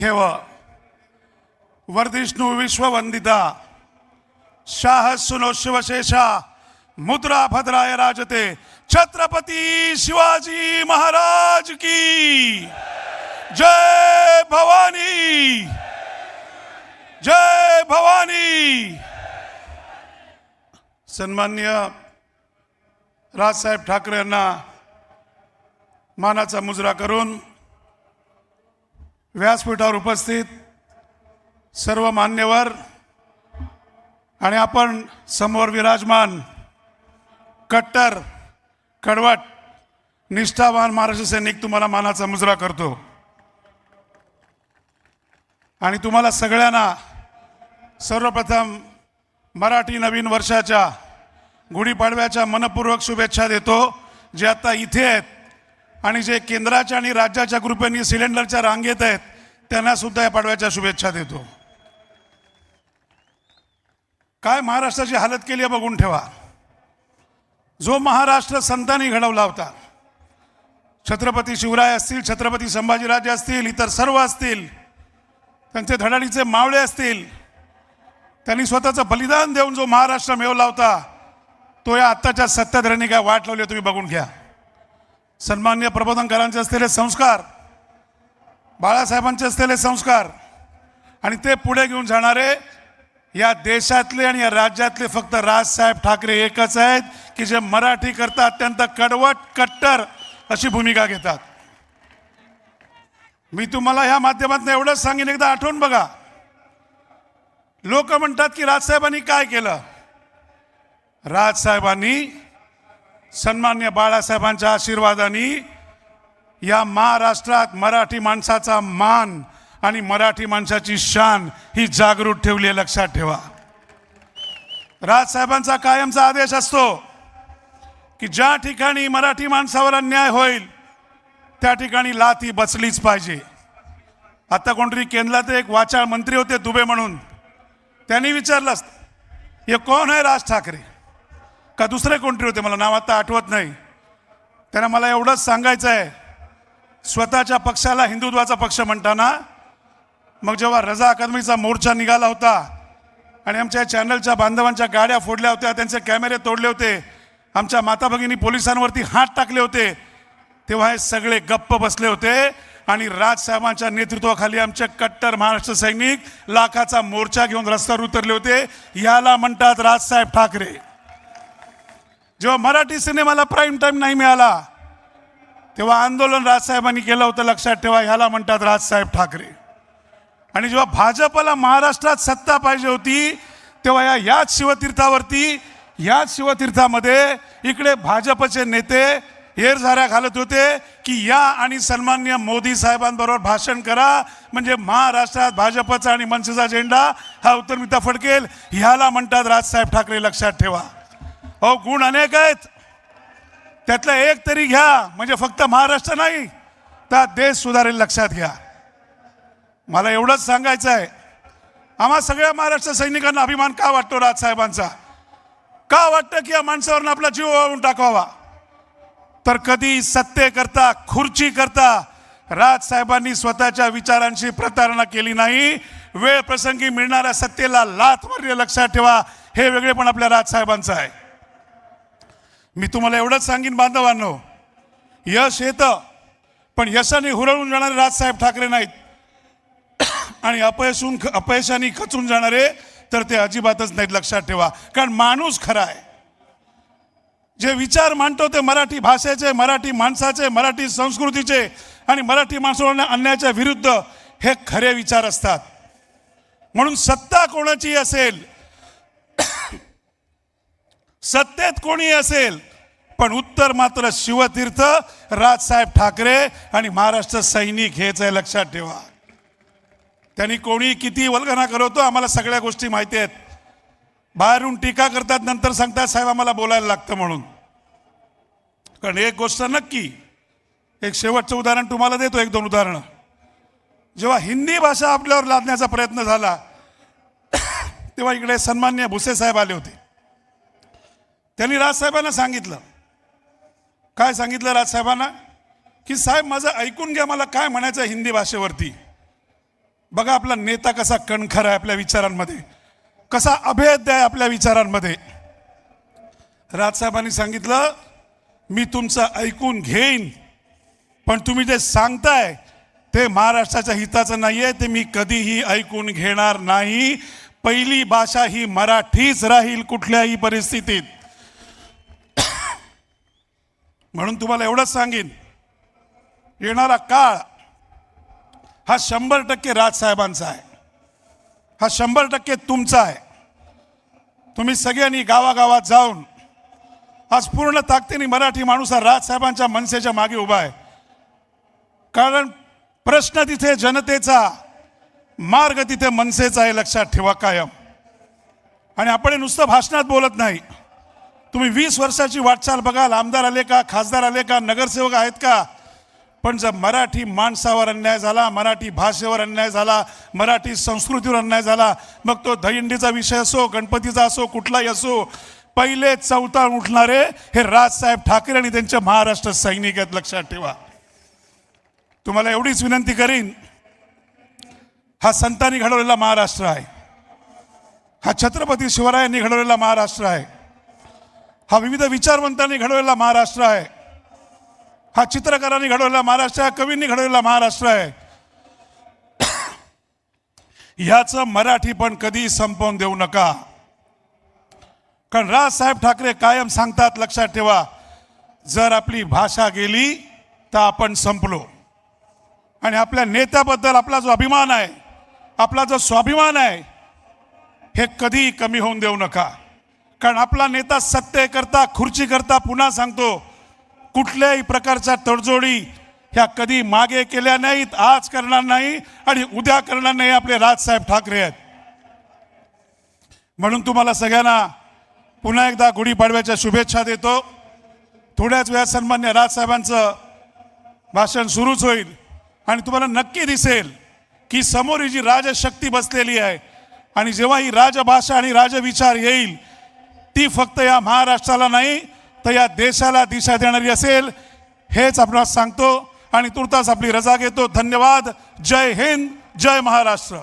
ठेव वर्धिष्णु विश्ववंदिता शाह सुनो शिवशेषा मुद्रा भद्राय राजते छत्रपति शिवाजी महाराज की जय भवानी, जय भवानी। सन्माननीय राजसाहेब ठाकरे यांना मानाचा मुजरा करून व्यासपीठावर उपस्थित सर्व मान्यवर आणि आपण समोर विराजमान कट्टर कडवट निष्ठावान महाराष्ट्र सैनिक तुम्हाला मानाचा मुजरा करतो आणि तुम्हाला सगळ्यांना सर्वप्रथम मराठी नवीन वर्षाच्या गुढीपाडव्याच्या मनपूर्वक शुभेच्छा देतो। जे आता इथे आहेत आणि जे केंद्राच्या आणि राज्याच्या कृपेने सिलेंडरच्या रांगेत आहेत त्यांना सुद्धा या पाडव्याच्या शुभेच्छा देतो। काय महाराष्ट्राची हालत केली आहे बघून ठेवा। जो महाराष्ट्र संतांनी घडवला होता, छत्रपती शिवराय असतील, छत्रपती संभाजीराजे असतील, इतर सर्व असतील, त्यांचे धडाडीचे मावळे असतील, त्यांनी स्वतःचं बलिदान देऊन जो महाराष्ट्र मिळवला होता तो या आत्ताच्या सत्ताधाऱ्यांनी काय वाट लावली तुम्ही बघून घ्या। सन्माननीय प्रबोधनकारांचे असलेले संस्कार, बाळासाहेबांचे असलेले संस्कार आणि ते पुढे घेऊन जाणारे या देशातले आणि या राज्यातले फक्त राजसाहेब ठाकरे एकच आहेत की जे मराठी करता अत्यंत कडवट कट्टर अशी भूमिका घेतात। मी तुम्हाला ह्या माध्यमातून एवढंच सांगेन, एकदा आठवून बघा। लोक म्हणतात की राजसाहेबांनी काय केलं। राजसाहेबांनी सन्मान्य बाळासाहेबांच्या आशीर्वादाने या महाराष्ट्रात मराठी माणसाचा मान आणि मराठी माणसाची शान ही जागृत ठेवली आहे, लक्षात ठेवा। राजसाहेबांचा कायमचा आदेश असतो की ज्या ठिकाणी मराठी माणसावर अन्याय होईल त्या ठिकाणी लाथी बसलीच पाहिजे। आता कोणतरी केंद्रात एक वाचाळ मंत्री होते दुबे म्हणून, त्यांनी विचारलं हे कोण आहे राज ठाकरे का दुसरे कोणतरी होते, मला नाव आता आठवत नाही। त्यांना मला एवढंच सांगायचं आहे, स्वतःच्या पक्षाला हिंदुत्वाचा पक्ष म्हणताना मग जेव्हा रजा अकादमीचा मोर्चा निघाला होता आणि आमच्या चॅनलच्या बांधवांच्या गाड्या फोडल्या होत्या, त्यांचे कॅमेरे तोडले होते, आमच्या माता भगिनी पोलिसांवरती हात टाकले होते, तेव्हा हे सगळे गप्प बसले होते आणि राजसाहेबांच्या नेतृत्वाखाली आमचे कट्टर महाराष्ट्र सैनिक लाखाचा मोर्चा घेऊन रस्त्यावर उतरले होते। याला म्हणतात राजसाहेब ठाकरे। जेव्हा मराठी सिनेमाला प्राईम टाइम नाही मिळाला तेव्हा आंदोलन राजसाहेबांनी केलं होतं, लक्षात ठेवा, ह्याला म्हणतात राजसाहेब ठाकरे। आणि जेव्हा भाजपला महाराष्ट्रात सत्ता पाहिजे होती तेव्हा याच शिवतीर्थावरती, याच शिवतीर्थामध्ये इकडे भाजपचे नेते हेरझाऱ्या घालत होते की या आणि सन्माननीय मोदी साहेबांबरोबर भाषण करा म्हणजे महाराष्ट्रात भाजपचा आणि मनसेचा झेंडा हा उत्तरमिता फडकेल। ह्याला म्हणतात राजसाहेब ठाकरे, लक्षात ठेवा। अहो, गुण अनेक आहेत, त्यातला एक तरी घ्या म्हणजे फक्त महाराष्ट्र नाही तर देश सुधारेल, लक्षात घ्या। मला एवढंच सांगायचं आहे, आम्हा सगळ्या महाराष्ट्र सैनिकांना अभिमान का वाटतो राजसाहेबांचा, का वाटतं की या माणसावरून आपला जीव वाळवून टाकावा, तर कधी सत्तेकरता खुर्ची करता राजसाहेबांनी स्वतःच्या विचारांशी प्रतारणा केली नाही। वेळ प्रसंगी मिळणाऱ्या सत्तेला लाथ मारली, लक्षात ठेवा। हे वेगळे पण आपल्या राजसाहेबांचं आहे। मी तुम्हाला एवढंच सांगेन बांधवांनो, यश येतं पण यशाने हुरळून जाणारे राजसाहेब ठाकरे नाहीत आणि अपयशाने खचून जाणारे तर ते अजिबातच नाहीत, लक्षात ठेवा। कारण माणूस खरा आहे, जे विचार मांडतो ते मराठी भाषेचे, मराठी माणसाचे, मराठी संस्कृतीचे आणि मराठी माणसाला अन्यायाच्या विरुद्ध हे खरे विचार असतात। म्हणून सत्ता कोणाची असेल, सत्तेत कोणी असेल, पण उत्तर मात्र शिवतीर्थ राजसाहेब ठाकरे आणि महाराष्ट्र सैनिक हेच आहे, लक्षात ठेवा। त्यांनी कोणी किती वल्गना करवतो आम्हाला सगळ्या गोष्टी माहिती आहेत। बाहेरून टीका करतात, नंतर सांगतात साहेब आम्हाला बोलायला लागतं म्हणून। कारण एक गोष्ट नक्की, एक शेवटचं उदाहरण तुम्हाला देतो, एक दोन उदाहरणं। जेव्हा हिंदी भाषा आपल्यावर लादण्याचा प्रयत्न झाला तेव्हा इकडे सन्माननीय भुसे साहेब आले होते। त्यांनी राजसाहेबांना सांगितलं, काय सांगितलं राजसाहेबांना की साहेब माझं ऐकून घ्या, मला काय म्हणायचं हिंदी भाषेवरती। बघा आपला नेता कसा कणखर आहे आपल्या विचारांमध्ये, कसा अभेद आहे आपल्या विचारांमध्ये. राजसाहेबांनी सांगितलं मी तुमचं ऐकून घेईन, पण तुम्ही जे सांगताय ते महाराष्ट्राच्या हिताचं नाहीये, ते मी कधीही ऐकून घेणार नाही. पहिली भाषा ही मराठीच राहील कुठल्याही परिस्थितीत. म्हणून तुम्हाला एवढंच सांगेन, येणारा काळ हा 100% राजसाहेबांचा आहे, हा 100% तुमचा आहे. तुम्ही सगळ्यांनी गावागावात जाऊन आज पूर्ण ताकदीने मराठी माणूस हा राजसाहेबांच्या मनसेच्या मागे उभा आहे. कारण प्रश्न तिथे जनतेचा, मार्ग तिथे मनसेचा आहे, लक्षात ठेवा कायम. आणि आपण नुसतं भाषणात बोलत नाही. तुम्ही 20 वर्षाची वाटचाल बघाल, आमदार आले का, खासदार आले का, नगरसेवक आहेत का, पण जर मराठी माणसावर अन्याय झाला, मराठी भाषेवर अन्याय झाला, मराठी संस्कृतीवर अन्याय झाला, मग तो दहीहंडीचा विषय असो, गणपतीचा असो, कुठलाही असो, पहिले चौताळ उठणारे हे राजसाहेब ठाकरे आणि त्यांचे महाराष्ट्र सैनिक आहेत, लक्षात ठेवा. तुम्हाला एवढीच विनंती करीन, हा संतांनी घडवलेला महाराष्ट्र आहे, हा छत्रपती शिवरायांनी घडवलेला महाराष्ट्र आहे, हा विविध विचारवंतांनी घडवलेला महाराष्ट्र आहे, हा चित्रकारांनी घडवलेला महाराष्ट्र आहे, कवींनी घडवलेला महाराष्ट्र आहे. ह्याचं मराठी पण कधी संपवून देऊ नका. कारण राजसाहेब ठाकरे कायम सांगतात, लक्षात ठेवा, जर आपली भाषा गेली तर आपण संपलो. आणि आपल्या नेत्याबद्दल आपला जो अभिमान आहे, आपला जो स्वाभिमान आहे, हे कधी कमी होऊन देऊ नका. कारण आपला नेता सत्तेकरता, खुर्चीकरता, पुन्हा सांगतो, कुठल्याही प्रकारच्या तडजोडी ह्या कधी मागे केल्या नाहीत, आज करणार नाही आणि उद्या करणार नाही. आपले राजसाहेब ठाकरे आहेत. म्हणून तुम्हाला सगळ्यांना पुन्हा एकदा गुढीपाडव्याच्या शुभेच्छा देतो. थोड्याच वेळात सन्मान्य राजसाहेबांचं भाषण सुरूच होईल आणि तुम्हाला नक्की दिसेल की समोर ही जी राजशक्ती बसलेली आहे आणि जेव्हा ही राजभाषा आणि राजविचार येईल, ती फक्त या महाराष्ट्राला नाही तर या देशाला दिशा देणारी असेल. हेच आपणास सांगतो आणि तुर्तास आपली रजा घेतो. धन्यवाद. जय हिंद, जय महाराष्ट्र.